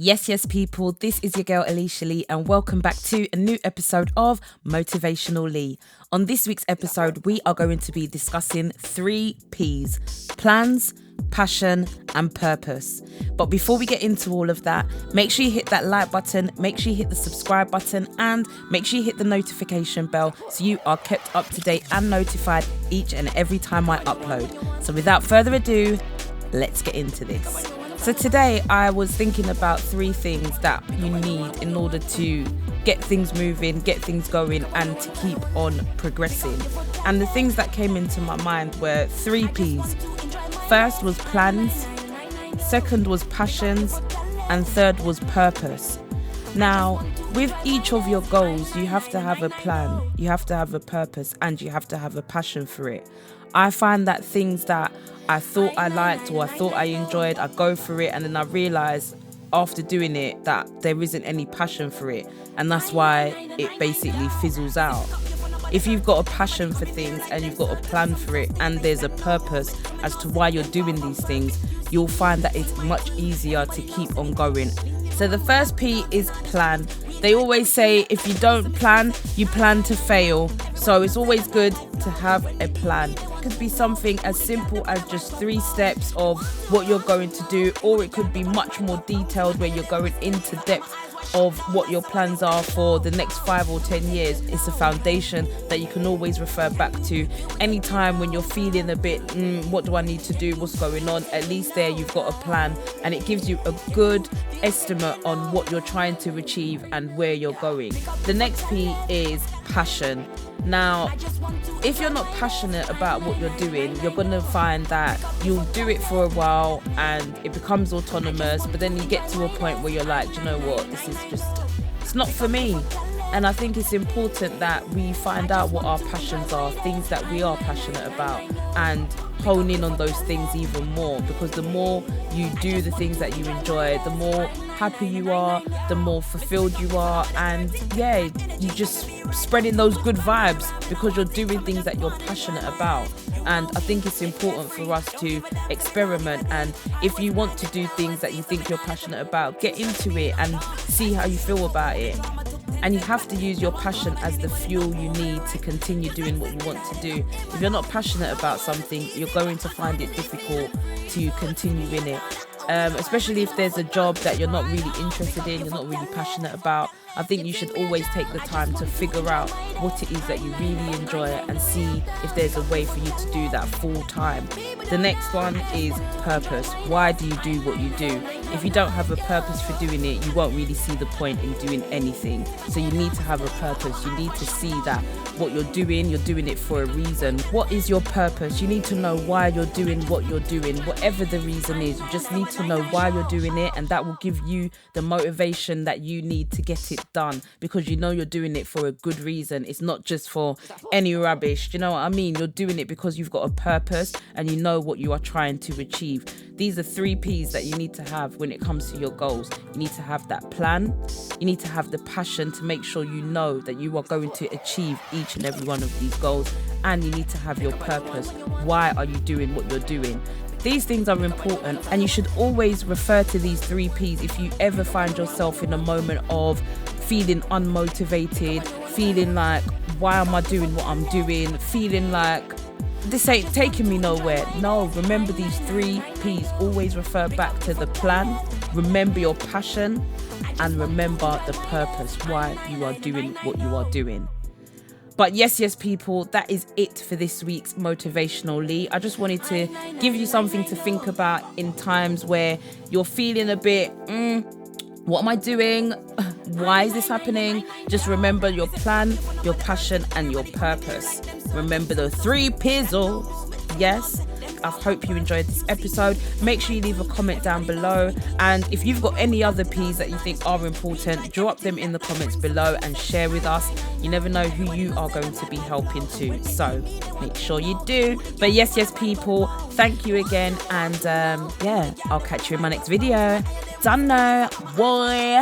Yes, people, this is your girl Aleisha Lee and welcome back to a new episode of Motivational Lee. On this week's episode, we are going to be discussing 3 P's: plans, passion and purpose. But before we get into all of that, make sure you hit that like button, make sure you hit the subscribe button and make sure you hit the notification bell so you are kept up to date and notified each and every time I upload. So without further ado, let's get into this. So today I was thinking about 3 things that you need in order to get things moving, get things going and to keep on progressing. And the things that came into my mind were 3 P's. First was plans, second was passions, and third was purpose. Now, with each of your goals, you have to have a plan, you have to have a purpose, and you have to have a passion for it. I find that things that I thought I liked or I thought I enjoyed, I go for it and then I realise after doing it that there isn't any passion for it, and that's why it basically fizzles out. If you've got a passion for things and you've got a plan for it and there's a purpose as to why you're doing these things, you'll find that it's much easier to keep on going. So the first P is plan. They always say if you don't plan, you plan to fail. So it's always good to have a plan. It could be something as simple as just 3 steps of what you're going to do, or it could be much more detailed where you're going into depth of what your plans are for the next 5 or 10 years. It's a foundation that you can always refer back to anytime when you're feeling a bit, what do I need to do? What's going on? At least there you've got a plan and it gives you a good estimate on what you're trying to achieve and where you're going. The next P is passion. Now, if you're not passionate about what you're doing, you're going to find that you'll do it for a while and it becomes autonomous, but then you get to a point where you're like, do you know what, this is just, it's not for me. And I think it's important that we find out what our passions are, things that we are passionate about, and hone in on those things even more, because the more you do the things that you enjoy, the more happy you are, the more fulfilled you are, and you're just spreading those good vibes because you're doing things that you're passionate about. And I think it's important for us to experiment, and if you want to do things that you think you're passionate about, get into it and see how you feel about it. And you have to use your passion as the fuel you need to continue doing what you want to do. If you're not passionate about something, you're going to find it difficult to continue in it. Especially if there's a job that you're not really interested in, you're not really passionate about. I think you should always take the time to figure out what it is that you really enjoy and see if there's a way for you to do that full time. The next one is purpose. Why do you do what you do? If you don't have a purpose for doing it, you won't really see the point in doing anything. So you need to have a purpose. You need to see that what you're doing it for a reason. What is your purpose? You need to know why you're doing what you're doing. Whatever the reason is, you just need to know why you're doing it, and that will give you the motivation that you need to get it done, because you know you're doing it for a good reason. It's not just for any rubbish. Do you know what I mean? You're doing it because you've got a purpose and you know what you are trying to achieve. These are 3 P's that you need to have when it comes to your goals. You need to have that plan, you need to have the passion to make sure you know that you are going to achieve each and every one of these goals, and you need to have your purpose. Why are you doing what you're doing? These things are important, and you should always refer to these 3 P's if you ever find yourself in a moment of feeling unmotivated, feeling like, why am I doing what I'm doing, feeling like this ain't taking me nowhere. No, remember these 3 P's. Always refer back to the plan, remember your passion, and remember the purpose, why you are doing what you are doing. But yes, people, that is it for this week's Motivational Lee. I just wanted to give you something to think about in times where you're feeling a bit, what am I doing? Why is this happening? Just remember your plan, your passion, and your purpose. Remember the 3 pizzles. Yes. I hope you enjoyed this episode. Make sure you leave a comment down below, and if you've got any other P's that you think are important, drop them in the comments below and share with us. You never know who you are going to be helping to, so make sure you do. But yes, people, thank you again, and I'll catch you in my next video. Done now, boy.